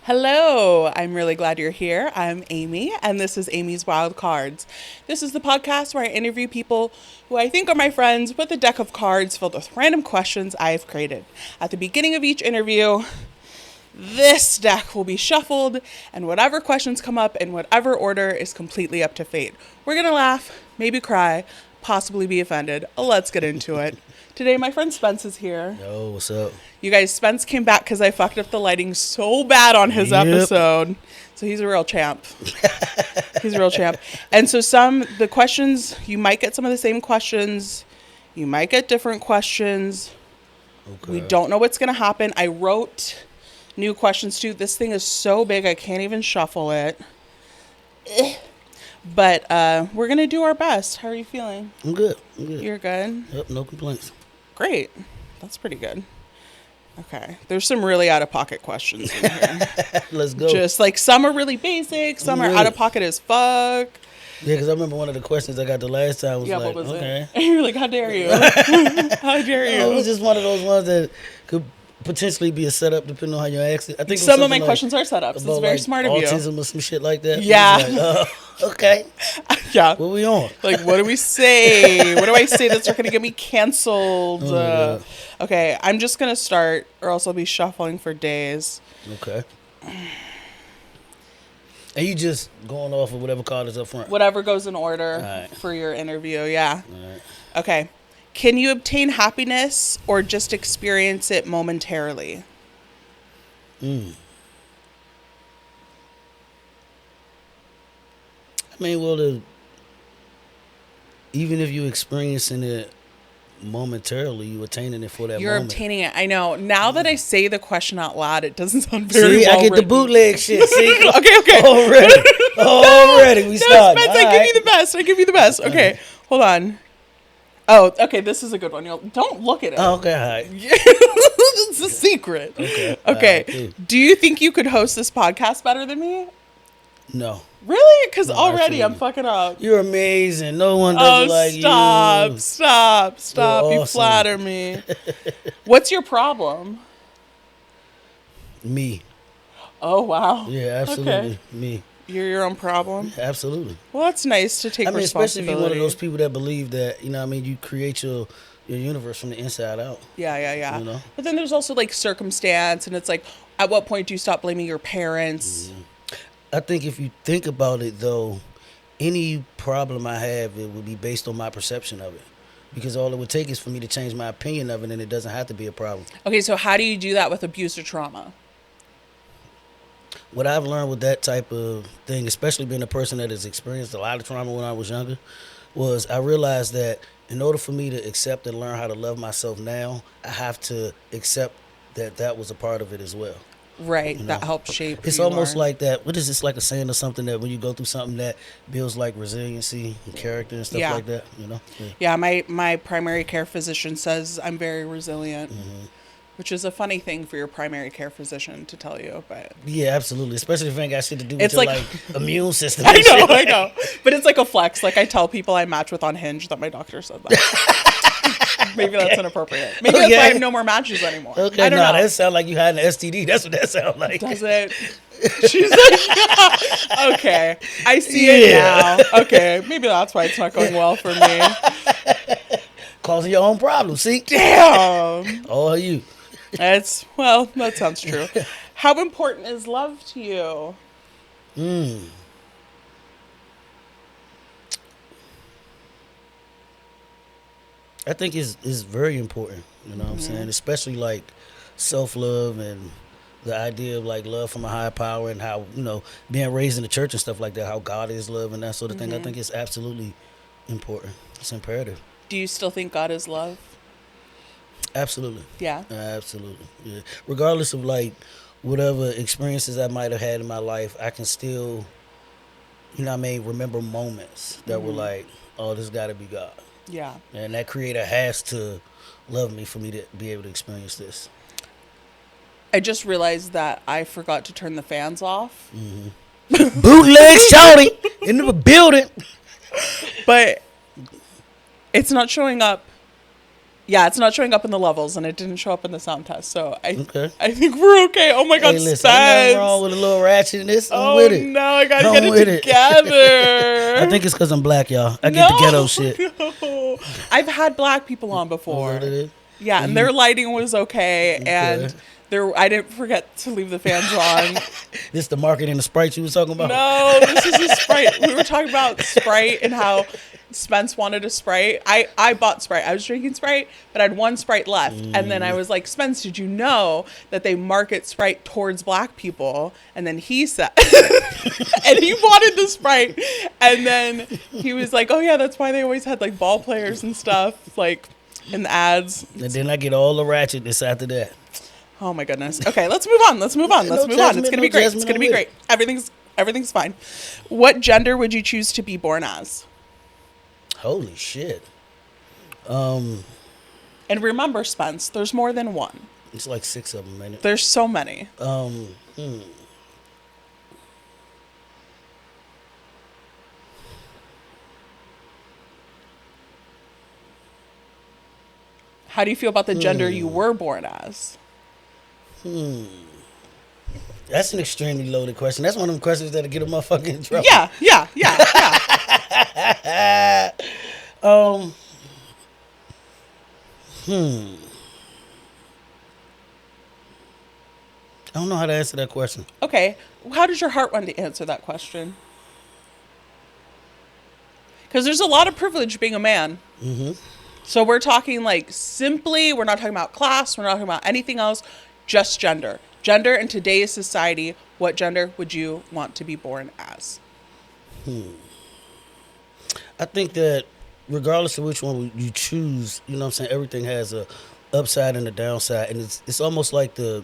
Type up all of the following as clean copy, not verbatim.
Hello, I'm really glad you're here. I'm Amy, and this is Amy's Wild Cards. This is the podcast where I interview people who I think are my friends with a deck of cards filled with random questions I've created. At the beginning of each interview, this deck will be shuffled, and whatever questions come up in whatever order is completely up to fate. We're gonna laugh, maybe cry, possibly be offended. Let's get into it. Today, my friend Spence is here. Yo, what's up? You guys, Spence came back because I fucked up the lighting so bad on his episode. So he's a real champ. He's a real champ. And so the questions, you might get some of the same questions. You might get different questions. Okay. We don't know what's going to happen. I wrote new questions too. This thing is so big I can't even shuffle it. But we're going to do our best. How are you feeling? I'm good. You're good? Yep, no complaints. Great. That's pretty good. Okay. There's some really out-of-pocket questions in here. Let's go. Just like some are really basic, some are out-of-pocket as fuck. Yeah, because I remember one of the questions I got the last time was what was okay. it? And you're like, how dare you? How dare you? No, it was just one of those ones that could potentially be a setup depending on how you ask it. I think some of my questions are setups. It's very smart of you. Autism or some shit like that. Yeah. Okay. Yeah. What we on? Like, what do we say? What do I say that's not going to get me canceled? Okay, I'm just going to start, or else I'll be shuffling for days. Okay. And you just going off of whatever card is up front? Whatever goes in order for your interview, yeah. All right. Okay. Can you obtain happiness or just experience it momentarily? I mean, well, even if you're experiencing it momentarily, you attaining it for that You're moment. obtaining it. I know. Now that I say the question out loud, it doesn't sound very See, well I get written. the bootleg shit. See? Okay. Already. We start. Spence, I give you the best. Okay, hold on. Oh, okay, this is a good one. Don't look at it. Oh, okay, all right. It's a secret. Okay. Right. Do you think you could host this podcast better than me? No. Really? Because already absolutely. I'm fucking up. You're amazing. No one does it like you. Stop. You're You awesome. flatter me. What's your problem? Me. Oh, wow. Yeah, absolutely. Okay. Me. You're your own problem? Absolutely. Well, that's nice to take responsibility. Especially if you're one of those people that believe that, you create your universe from the inside out. Yeah. You know? But then there's also like circumstance, and it's like, at what point do you stop blaming your parents? Mm-hmm. I think if you think about it, though, any problem I have, it would be based on my perception of it. Because all it would take is for me to change my opinion of it, and it doesn't have to be a problem. Okay, so how do you do that with abuse or trauma? What I've learned with that type of thing, especially being a person that has experienced a lot of trauma when I was younger, was I realized that in order for me to accept and learn how to love myself now, I have to accept that that was a part of it as well. Right, that helps shape It's almost like that. What is this, like a saying or something that when you go through something that builds like resiliency and character and stuff like that, Yeah, my primary care physician says I'm very resilient, which is a funny thing for your primary care physician to tell you, but... Yeah, absolutely, especially if it ain't got shit to do with your immune system. I know, but it's like a flex. Like I tell people I match with on Hinge that my doctor said that. Maybe that's inappropriate. Maybe that's why I have no more matches anymore. Okay, that sounds like you had an STD. That's what that sounds like. Does it? She's like, okay, I see it now. Okay, maybe that's why it's not going well for me. Causing your own problems, see? Damn. All you. That sounds true. How important is love to you? I think it's very important, you know what I'm saying? Especially like self-love and the idea of like love from a higher power and how, being raised in the church and stuff like that, how God is love and that sort of thing. I think it's absolutely important. It's imperative. Do you still think God is love? Absolutely. Yeah. Absolutely. Yeah. Regardless of like whatever experiences I might have had in my life, I can still, remember moments that were like, oh, this got to be God. Yeah. And that creator has to love me for me to be able to experience this. I just realized that I forgot to turn the fans off. Bootleg shouting in the building. But it's not showing up Yeah, it's not showing up in the levels, and it didn't show up in the sound test. So Okay. I think we're okay. Oh my God, Hey, listen, Spence. ain't nothing wrong with a little ratchetness. I'm Oh with it. no, I gotta I'm get it with it. together. I think it's because I'm black, y'all. I no, get the ghetto shit. No. I've had black people on before. What it is? Yeah, and their lighting was okay, Okay. and I didn't forget to leave the fans on. This the marketing the Sprite you was talking about? No, this is a Sprite. We were talking about Sprite and how Spence wanted a Sprite. I bought Sprite. I was drinking Sprite, but I had one Sprite left. And then I was like, Spence, did you know that they market Sprite towards black people? And then he said, and he wanted the Sprite. And then he was like, oh yeah, that's why they always had like ball players and stuff, like in the ads. And then I get all the ratchetness after that. Oh my goodness. Okay, let's move on. Let's move on. It's gonna be great. It's gonna be great. Everything's fine. What gender would you choose to be born as? Holy shit. And remember, Spence, there's more than one. It's like 6 of them, ain't it? There's so many. How do you feel about the gender you were born as? That's an extremely loaded question. That's one of them questions that'll get a motherfucker in trouble. Yeah. I don't know how to answer that question. Okay. How does your heart want to answer that question? Because there's a lot of privilege being a man. Mm-hmm. So we're talking like simply, we're not talking about class, we're not talking about anything else, just gender. Gender in today's society, what gender would you want to be born as? I think that regardless of which one you choose, you know what I'm saying, everything has a upside and a downside. And it's almost like the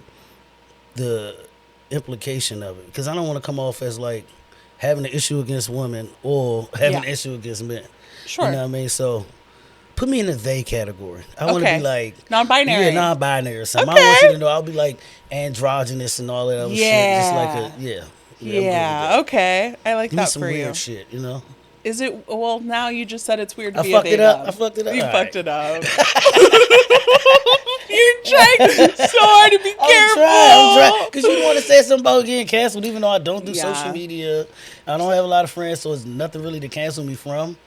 implication of it. Because I don't want to come off as like having an issue against women or having an issue against men. Sure. You know what I mean? So put me in the they category. I want to be like non-binary. Yeah, non-binary or something. Okay. I want you to know I'll be like androgynous and all that other shit. Just like Yeah, okay. I like Give that me some for weird you. shit, you know? Is it, well, now you just said it's weird to I be fucked a it up. dad. I fucked it up. You All fucked right. it up. You're trying so hard to be careful. I'm trying. Because you want to say something about getting canceled, even though I don't do Yeah. social media. I don't have a lot of friends, so it's nothing really to cancel me from.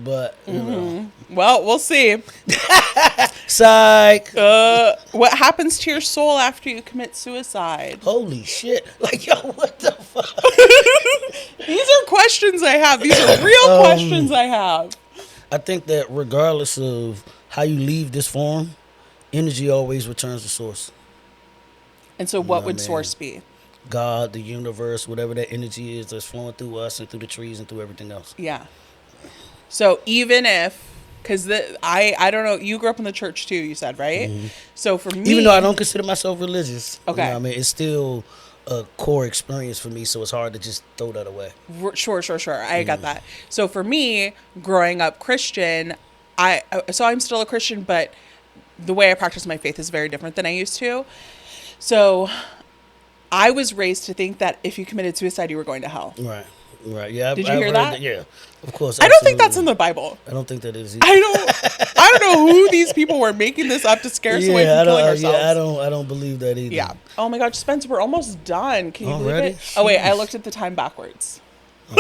But, you know. Well, we'll see. Psych. What happens to your soul after you commit suicide? Holy shit. Like, yo, what the fuck? These are questions I have. These are real questions I have. I think that regardless of how you leave this form, energy always returns to source. And so what would source be? God, the universe, whatever that energy is that's flowing through us and through the trees and through everything else. Yeah. So even if, because I don't know, you grew up in the church too, you said, right? Mm-hmm. So for me, even though I don't consider myself religious, okay, you know what I mean, it's still a core experience for me, so it's hard to just throw that away. Sure. I got that. So for me, growing up Christian, I'm still a Christian, but the way I practice my faith is very different than I used to. So I was raised to think that if you committed suicide, you were going to hell. Right. Yeah. Did you hear that? Yeah. Of course. I don't think that's in the Bible. I don't think that is either. I don't know who these people were making this up to scare us away from killing ourselves. Yeah, I don't believe that either. Yeah. Oh my gosh, Spence, we're almost done. Can you believe Already? it? Oh wait, I looked at the time backwards. I'm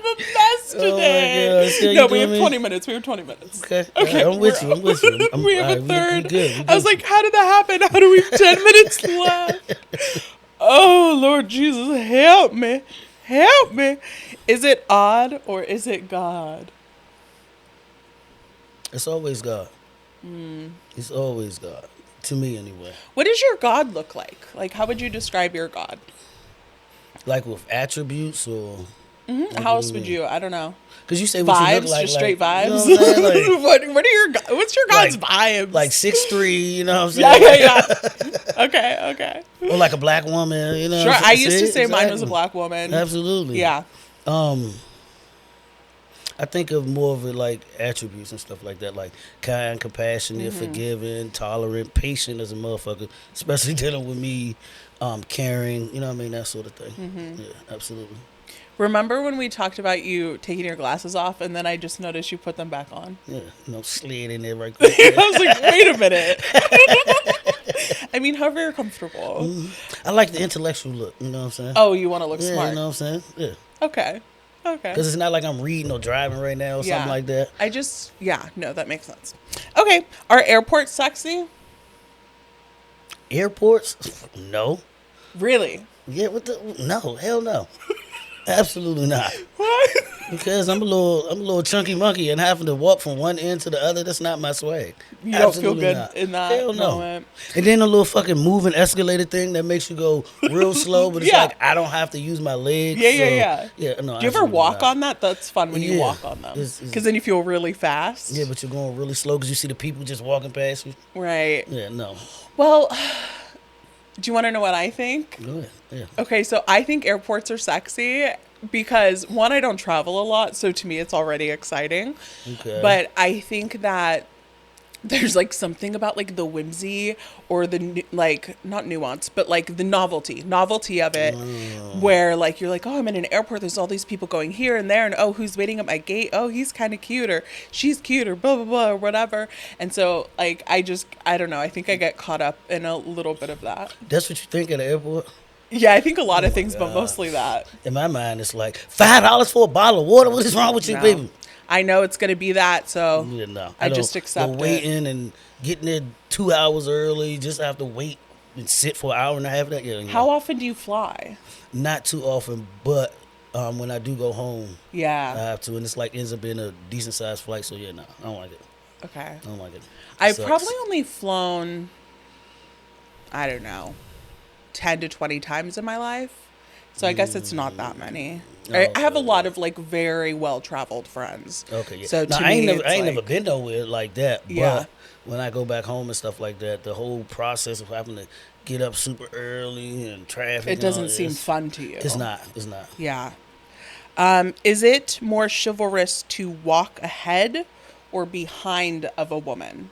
a mess today. Oh my gosh. No, we have 20 minutes. We have 20 minutes. Okay. I'm with you. We have a third. We good. I was like, how did that happen? How do we have 10 minutes left? Oh, Lord Jesus, help me. Help me. Is it odd or is it God? It's always God. It's always God. To me, anyway. What does your God look like? Like, how would you describe your God? Like with attributes or... Mm-hmm. How else would you? I don't know. Because you say what vibes, you look like. just straight vibes. You know what I'm saying? Like, what are your? What's your God's vibes? Like 6'3", you know what I'm saying? Yeah. Okay. Or like a black woman, you know. Sure. I used to say mine was a black woman. Absolutely. Yeah. I think of more of it like attributes and stuff like that, like kind, compassionate, forgiving, tolerant, patient as a motherfucker, especially dealing with me, caring, you know what I mean, that sort of thing. Yeah, absolutely. Remember when we talked about you taking your glasses off and then I just noticed you put them back on? Yeah, slid in there right quick. I was like, wait a minute. I mean, how very comfortable. I like the intellectual look. You know what I'm saying? Oh, you want to look yeah, smart. you know what I'm saying? Yeah. Okay. Because it's not like I'm reading or driving right now or something like that. No, that makes sense. Okay. Are airports sexy? Airports? No. Really? Yeah, no, hell no. Absolutely not. What? Because I'm a little chunky monkey and having to walk from one end to the other, that's not my swag. You don't Absolutely feel good not. in that Hell no. moment. And then a little fucking moving escalator thing that makes you go real slow, but it's like I don't have to use my legs. Yeah. Yeah, no. Do you ever walk not. on that? That's fun when you walk on them. Because then you feel really fast. Yeah, but you're going really slow because you see the people just walking past you. Right. Yeah, no. Well, do you want to know what I think? Go ahead. Yeah. Okay, so I think airports are sexy because, one, I don't travel a lot, so to me it's already exciting. Okay. But I think that there's like something about like the whimsy or the like, not nuance, but like the novelty of it, where like you're like, oh, I'm in an airport, there's all these people going here and there, and oh, who's waiting at my gate? Oh, he's kind of cute, or she's cute, or blah blah blah, or whatever. And so like I don't know, I think I get caught up in a little bit of that. That's what you think at the airport? Yeah, I think a lot of things, but mostly that. In my mind, it's like $5 for a bottle of water. What is wrong with you, people? I know it's going to be that, so Yeah, no. I just accept it. Waiting and getting there 2 hours early, just have to wait and sit for an hour and a half. How often do you fly? Not too often, but when I do go home, I Yeah. have to, and it's like ends up being a decent sized flight. So yeah, no, I don't like it. Okay. I don't like it. I've Sucks. probably only flown, I don't know, 10 to 20 times in my life. So I guess it's not that many. I have a lot of like very well traveled friends. Okay, yeah. So now, to I ain't me, never been nowhere like that. Yeah. But when I go back home and stuff like that, the whole process of having to get up super early and traffic, it doesn't and all seem this, fun to you. It's not. It's not. Yeah. Is it more chivalrous to walk ahead or behind of a woman?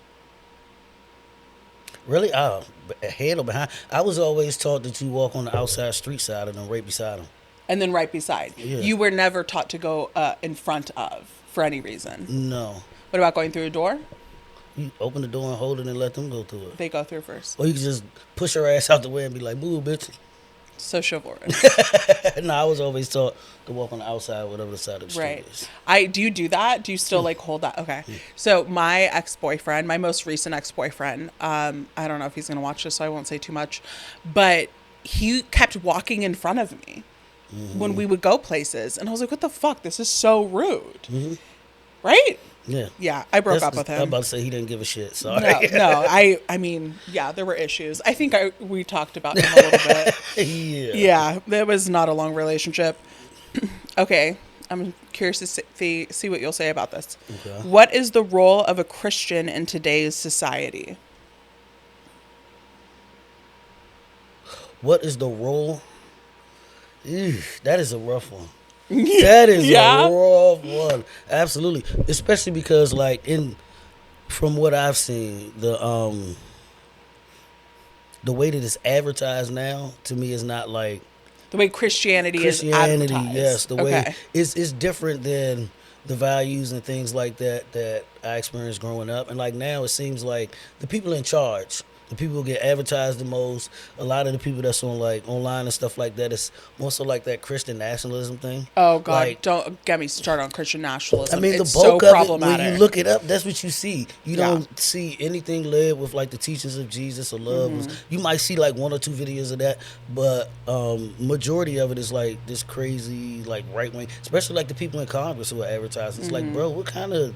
Really? Ahead or behind? I was always taught that you walk on the outside street side and then right beside them. And then right beside. Yeah. You were never taught to go in front of for any reason. No. What about going through a door? You open the door and hold it and let them go through it. They go through first. Or you can just push your ass out the way and be like, "Move, bitch." So chivalrous. No, I was always taught to walk on the outside, whatever the side of the street is. Do you do that? Do you still like hold that? Okay. So my ex-boyfriend, my most recent ex-boyfriend, I don't know if he's going to watch this, so I won't say too much, but he kept walking in front of me when we would go places. And I was like, what the fuck? This is so rude. Right? Yeah. Yeah, I broke up with him. I'm about to say he didn't give a shit. Sorry. No. I mean, yeah, there were issues. I think we talked about him a little bit. Yeah. Yeah, that was not a long relationship. Okay, I'm curious to see what you'll say about this. Okay. What is the role of a Christian in today's society? What is the role? Ew, that is a rough one. That is a rough one. Absolutely. Especially because like from what I've seen, the way that it's advertised now to me is not like the way Christianity is advertised. Yes, the way it's different than the values and things like that I experienced growing up. And like now it seems like the people in charge, the people who get advertised the most, a lot of the people that's on like online and stuff like that, it's more so like that Christian nationalism thing. Oh God, like, don't get me started on Christian nationalism. I mean, it's the bulk of problematic. it, when you look it up, that's what you see. You don't see anything led with like the teachings of Jesus or love. You might see like one or two videos of that, but majority of it is like this crazy like right wing, especially like the people in Congress who are advertising. It's like, bro, what kind of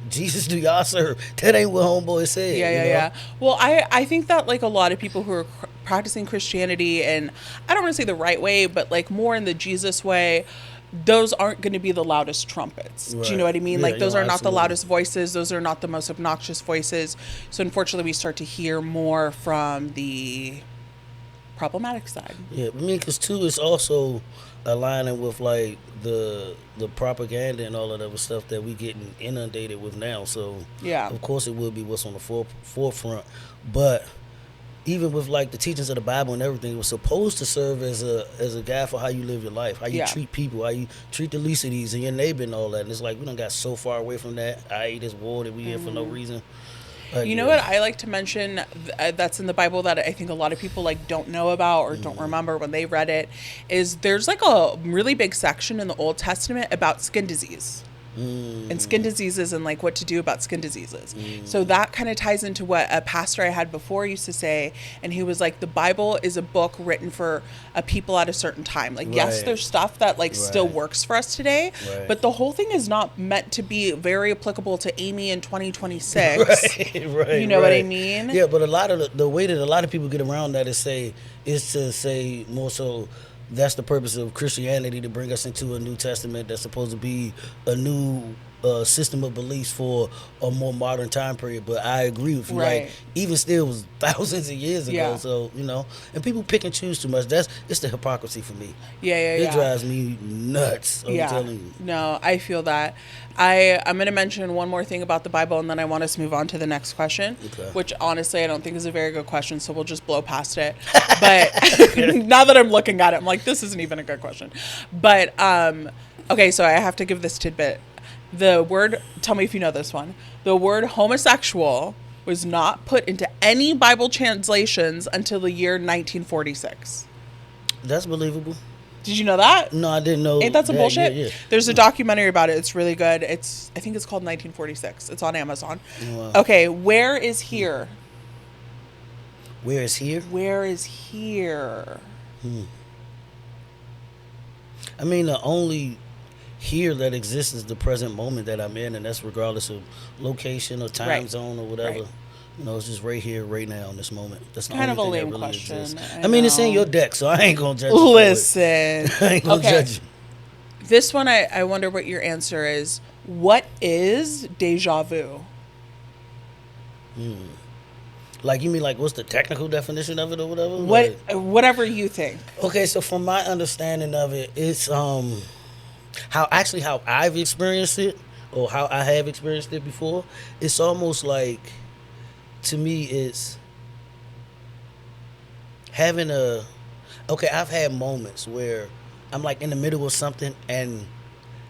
Jesus do y'all serve? That ain't what homeboy said. Yeah. Well, I think that like a lot of people who are practicing Christianity, and I don't want to say the right way, but like more in the Jesus way, those aren't going to be the loudest trumpets. Right. Do you know what I mean? Yeah, Like those are not absolutely. the loudest voices. Those are not the most obnoxious voices. So unfortunately, we start to hear more from the problematic side. Yeah, I mean, because too, it's also aligning with like the propaganda and all of that other stuff that we getting inundated with now. So Yeah. of course it will be what's on the forefront, but even with like the teachings of the Bible and everything, it was supposed to serve as a guide for how you live your life, how you treat people, how you treat the least of these and your neighbor and all that. And it's like we done got so far away from that. I hate this war that we in for no reason. You know what I like to mention that's in the Bible that I think a lot of people like don't know about or don't remember when they read it is there's like a really big section in the Old Testament about skin disease. And skin diseases and like what to do about skin diseases. So that kind of ties into what a pastor I had before used to say, and he was like, the Bible is a book written for a people at a certain time. Like, yes, there's stuff that like still works for us today, but the whole thing is not meant to be very applicable to Amy in 2026. You know what I mean? Yeah, but a lot of the way that a lot of people get around that is to say more so, that's the purpose of Christianity, to bring us into a New Testament that's supposed to be a new system of beliefs for a more modern time period. But I agree with you. Like, even still, it was thousands of years ago. So, you know, and people pick and choose too much. It's the hypocrisy for me. It drives me nuts. I'm telling you. No, I feel that. I'm going to mention one more thing about the Bible, and then I want us to move on to the next question, which honestly I don't think is a very good question, so we'll just blow past it. But now that I'm looking at it, I'm like, this isn't even a good question. But, okay, so I have to give this tidbit. The word, tell me if you know this one, the word homosexual was not put into any Bible translations until the year 1946. That's believable. Did you know that? No, I didn't know. Ain't that some bullshit? Yeah. There's a documentary about it. It's really good. I think it's called 1946. It's on Amazon. Wow. Okay, where is here? Where is here? Where is here? I mean, the only here that exists is the present moment that I'm in, and that's regardless of location or time zone or whatever. You know, it's just right here, right now, in this moment. That's kind of a only lame thing that really question. exists. I mean, it's in your deck, so I ain't gonna judge you. Listen, I ain't gonna judge you. This one, I wonder what your answer is. What is deja vu? Like, you mean like what's the technical definition of it or whatever? Whatever you think. Okay, so from my understanding of it, it's how I've experienced it, or how I have experienced it before. It's almost like, to me, it's having I've had moments where I'm like in the middle of something and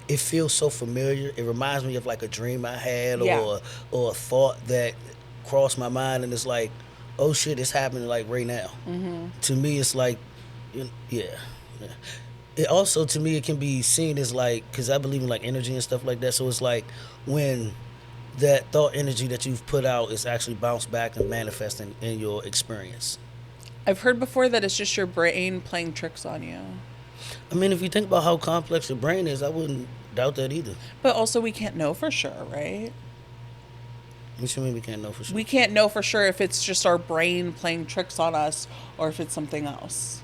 it feels so familiar. It reminds me of like a dream I had or a thought that crossed my mind, and it's like, oh shit, it's happening like right now. To me, it's like, It also, to me, it can be seen as like, because I believe in like energy and stuff like that. So it's like when that thought energy that you've put out is actually bounced back and manifesting in your experience. I've heard before that it's just your brain playing tricks on you. I mean, if you think about how complex your brain is, I wouldn't doubt that either. But also, we can't know for sure, right? What you mean we can't know for sure? We can't know for sure if it's just our brain playing tricks on us or if it's something else.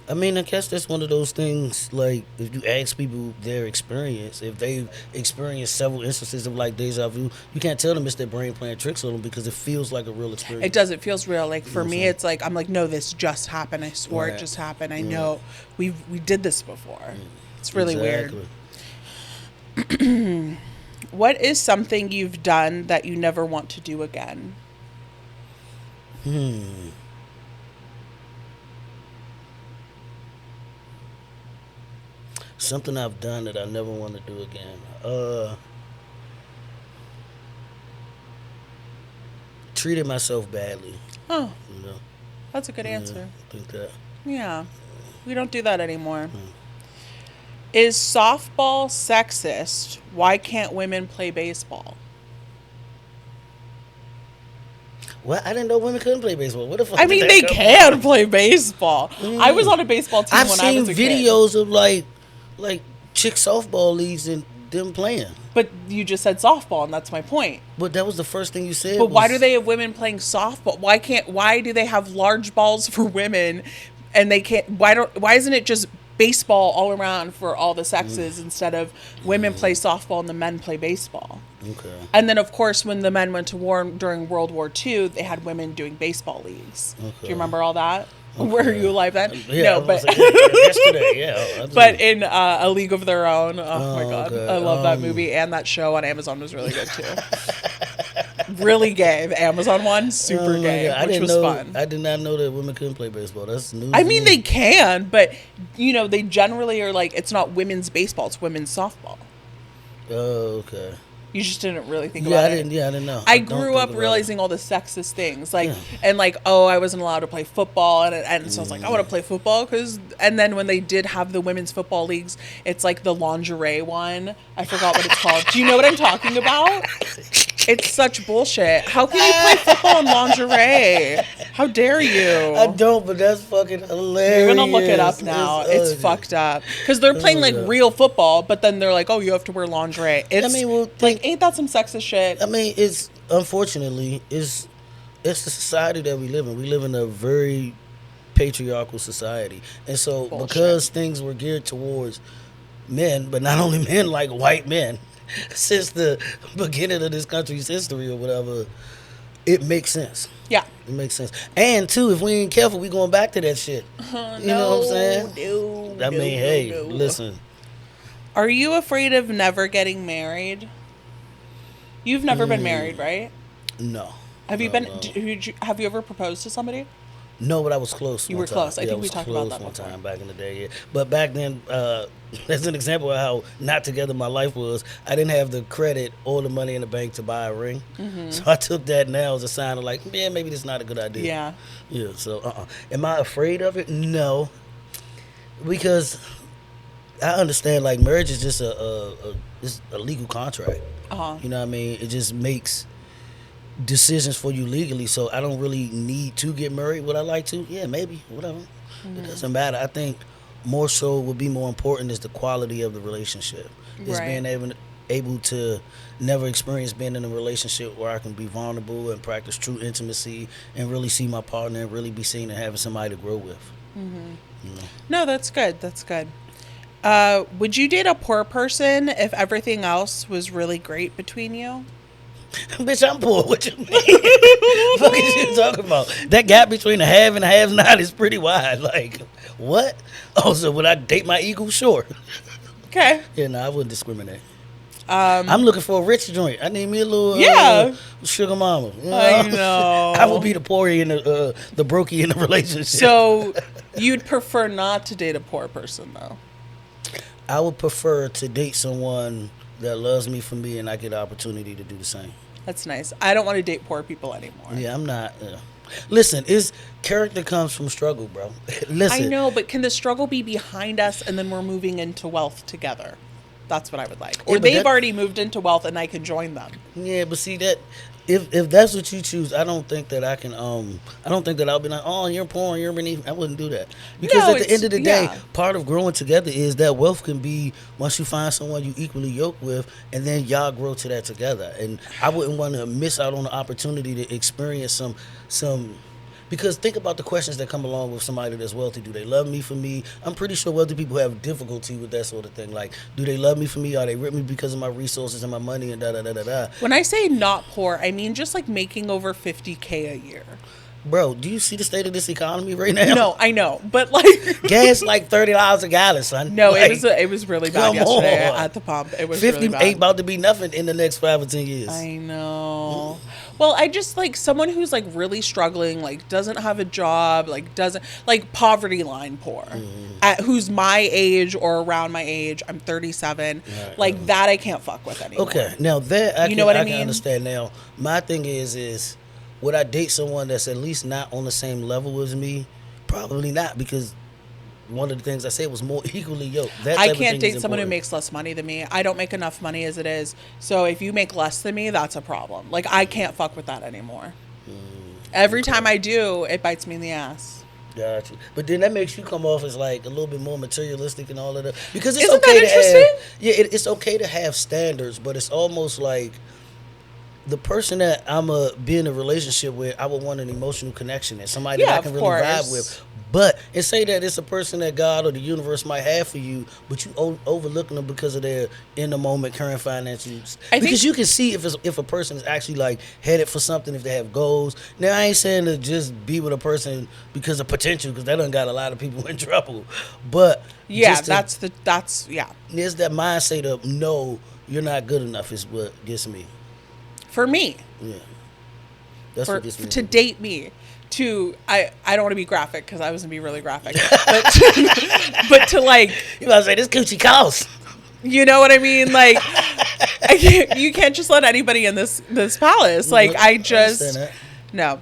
I mean, I guess that's one of those things, like, if you ask people their experience, if they've experienced several instances of, like, deja vu, you can't tell them it's their brain playing tricks on them because it feels like a real experience. It does. It feels real. Like, for me, it's like, I'm like, no, this just happened. I swore it just happened. I know we did this before. It's really weird. What is something you've done that you never want to do again? Something I've done that I never want to do again. Treated myself badly. Oh, you know? That's a good answer. I think that. Yeah, we don't do that anymore. Is softball sexist? Why can't women play baseball? Well, I didn't know women couldn't play baseball. What the fuck? I mean, they can play baseball. I was on a baseball team when I was a kid. I've seen videos of like chick softball leagues and them playing. But you just said softball, and that's my point. But that was the first thing you said. But why do they have women playing softball? Why do they have large balls for women, and they can't? Why isn't it just baseball all around for all the sexes instead of women play softball and the men play baseball? Okay. And then, of course, when the men went to war during World War II, they had women doing baseball leagues. Okay. Do you remember all that? Okay. Were you alive then? Yeah, no, but yesterday, yeah. But in A League of Their Own, oh my God, okay. I love that movie, and that show on Amazon was really good too. Really gay. The Amazon one, super gay, God. which was fun. I did not know that women couldn't play baseball. That's news. I to mean, me. they can, but, they generally are like, it's not women's baseball, it's women's softball. Oh, okay. You just didn't really think about it. I didn't know. I don't grew think up about realizing all the sexist things, Yeah. I wasn't allowed to play football, and so I was like, I want to play football, and then when they did have the women's football leagues, it's like the lingerie one. I forgot what it's called. Do you know what I'm talking about? It's such bullshit. How can you play football in lingerie? How dare you? I don't, but that's fucking hilarious. You're gonna look it up now. It's fucked up because they're playing like real football, but then they're like, "Oh, you have to wear lingerie." It's ain't that some sexist shit? I mean, it's unfortunately it's the society that we live in. We live in a very patriarchal society, and so Bullshit. because things were geared towards men, but not only men, like white men, since the beginning of this country's history or whatever, it makes sense. Yeah. It makes sense. And too, if we ain't careful, we going back to that shit. You know what I'm saying? No, I mean, hey, no. listen. Are you afraid of never getting married? You've never been married, right? No. Have you No, been? no. Have you ever proposed to somebody? No, but I was close. You one were time. close. I Yeah, think we was talked about close that one before. time back in the day. Yeah, but back then, that's an example of how not together my life was. I didn't have the credit or the money in the bank to buy a ring, so I took that now as a sign of like, yeah, maybe this is not a good idea. Yeah. Yeah. So, am I afraid of it? No, because I understand like marriage is just it's a legal contract. You know what I mean? It just makes decisions for you legally, so I don't really need to get married. Would I like to? Yeah, maybe, whatever. It doesn't matter. I think more so would be more important is the quality of the relationship. Is Right. being able to never experience being in a relationship where I can be vulnerable and practice true intimacy and really see my partner and really be seen and having somebody to grow with. You know? No, that's good. That's good. Would you date a poor person if everything else was really great between you? Bitch, I'm poor. What you mean? What is you talking about? That gap between the have and the have not is pretty wide. Like, what? Oh, so would I date my equal? Sure. Okay. Yeah, no, I wouldn't discriminate. I'm looking for a rich joint. I need me a little sugar mama. You know? I know. I would be the poorie and the brokey in the relationship. So you'd prefer not to date a poor person, though? I would prefer to date someone that loves me for me and I get the opportunity to do the same. That's nice. I don't want to date poor people anymore. Yeah, I'm not. Listen, character comes from struggle, bro. Listen. I know, but can the struggle be behind us and then we're moving into wealth together? That's what I would like. Or Yeah, but they've already moved into wealth and I can join them. Yeah, but see that if that's what you choose, I don't think that I can. I don't think that I'll be like, oh, you're poor, you're beneath. I wouldn't do that because No, at the end of the day, yeah. part of growing together is that wealth can be once you find someone you equally yoked with, and then y'all grow to that together. And I wouldn't want to miss out on the opportunity to experience some. Because think about the questions that come along with somebody that's wealthy. Do they love me for me? I'm pretty sure wealthy people have difficulty with that sort of thing. Like, do they love me for me? Are they with me because of my resources and my money and da-da-da-da-da? When I say not poor, I mean just like making over $50K a year. Bro, do you see the state of this economy right now? No, I know, but like gas like $30 a gallon, son. no, like, it was really bad come yesterday on. at the pump. It was 50 really bad. ain't about to be nothing in the next 5 or 10 years. I know. Well, I just like someone who's like really struggling, like doesn't have a job, like doesn't like poverty line poor, who's my age or around my age. I'm 37. Right, like that, I can't fuck with anymore. Okay, now that You know what I can mean? understand. Now, my thing is would I date someone that's at least not on the same level as me? Probably not, because one of the things I said was more equally yoked. That I type of can't thing date is someone who important. makes less money than me. I don't make enough money as it is. So if you make less than me, that's a problem. Like I can't fuck with that anymore. Every time I do, it bites me in the ass. Gotcha. But then that makes you come off as like a little bit more materialistic and all of that. Because it's Isn't okay that to have, interesting? it's okay to have standards, but it's almost like the person that I'm be in a relationship with, I would want an emotional connection and somebody Yeah, that I can of really vibe course. with. But and say that it's a person that God or the universe might have for you, but you overlooking them because of their in the moment current finances. Because you can see if a person is actually like headed for something, if they have goals. Now I ain't saying to just be with a person because of potential, because that done got a lot of people in trouble. But Yeah, just that's yeah. there's that mindset of no, you're not good enough is what gets me. For me. Yeah. That's what gets me. to date me. I don't want to be graphic because I was gonna be really graphic, but to like, You about to say this coochie costs. you know what I mean? Like, you can't just let anybody in this palace. Like, I just no.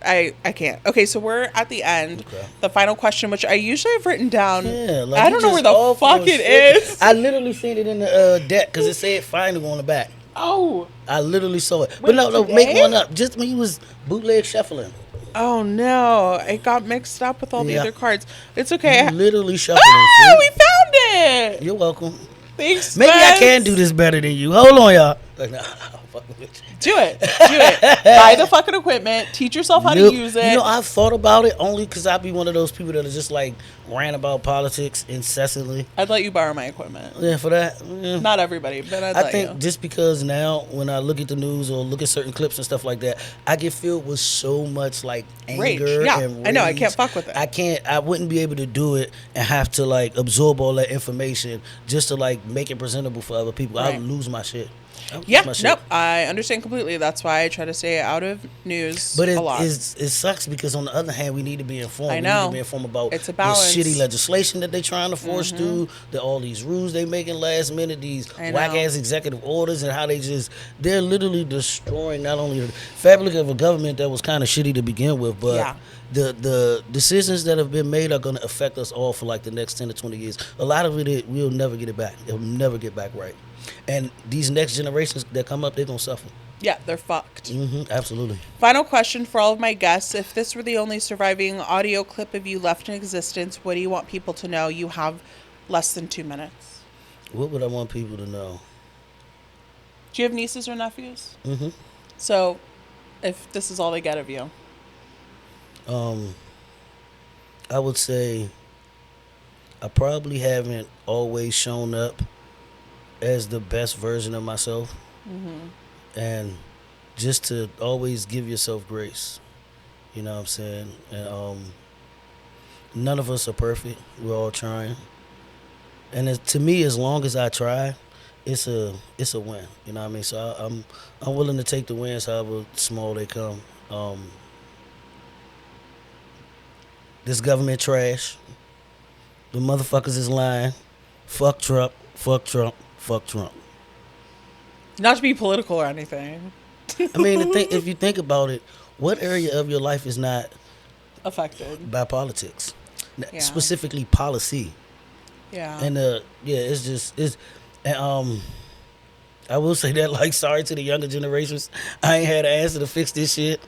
I can't. Okay, so we're at the end. Okay. The final question, which I usually have written down. Yeah, like I don't know where the fuck it is. I literally seen it in the deck because it said final on the back. Oh. I literally saw it. Wait, but no, make one up. Just when you was bootleg shuffling. Oh no, it got mixed up with all the other cards. It's okay. You literally shuffling. Ah, we found it. You're welcome. Thanks, Maybe Spence. I can do this better than you. Hold on, y'all. Like, nah, do it. Buy the fucking equipment. Teach yourself how to use it. You know, I've thought about it only because I'd be one of those people that are just like rant about politics incessantly. I'd let you borrow my equipment. Yeah, for that. Yeah. Not everybody, but I think just because now when I look at the news or look at certain clips and stuff like that, I get filled with so much like anger and rage. I know. I can't fuck with it. I wouldn't be able to do it and have to like absorb all that information just to like make it presentable for other people. Right. I'd lose my shit. Nope. I understand completely. That's why I try to stay out of news a lot. But it sucks because on the other hand, we need to be informed. I know. We need to be informed about it's a balance. The shitty legislation that they're trying to force through, all these rules they making last minute, these whack-ass executive orders, and how they're literally destroying not only the fabric of a government that was kind of shitty to begin with, but the decisions that have been made are going to affect us all for like the next 10 to 20 years. A lot of it, we'll never get it back. It'll never get back right. And these next generations that come up, they're going to suffer. Yeah, they're fucked. Absolutely. Final question for all of my guests. If this were the only surviving audio clip of you left in existence, what do you want people to know? You have less than 2 minutes. What would I want people to know? Do you have nieces or nephews? Mm-hmm. So, if this is all they get of you. I would say I probably haven't always shown up as the best version of myself. And just to always give yourself grace. You know what I'm saying? And none of us are perfect. We're all trying. And to me, as long as I try, it's a win. You know what I mean? So I'm willing to take the wins, however small they come. This government trash. The motherfuckers is lying. Fuck Trump. Fuck Trump. Fuck Trump. Not to be political or anything. I mean, if you think about it, what area of your life is not affected by politics? Specifically policy. Yeah. And and I will say that, like, sorry to the younger generations. I ain't had an answer to fix this shit.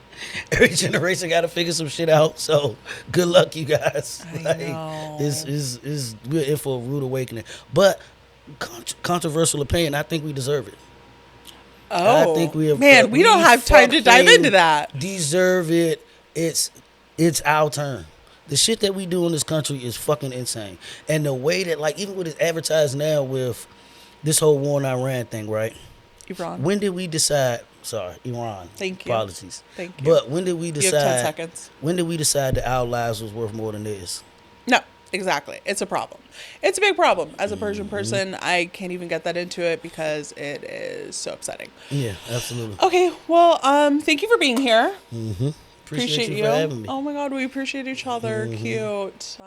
Every generation got to figure some shit out. So good luck, you guys. I know. We're in for a rude awakening. But controversial opinion, I think we deserve it. Oh, I think we have, man, we don't have time to dive into that. Deserve it. It's our turn. The shit that we do in this country is fucking insane. And the way that, like, even what is advertised now with this whole war in Iran thing, right? Iran. When did we decide? Sorry, Iran. Thank you. Apologies. Thank you. But when did we decide? You have 10 seconds. When did we decide that our lives was worth more than theirs? No, exactly. It's a problem. It's a big problem. As a Persian person, I can't even get that into it because it is so upsetting. Yeah, absolutely. Okay, well, thank you for being here. Appreciate you for having me. Oh my God, we appreciate each other. Cute.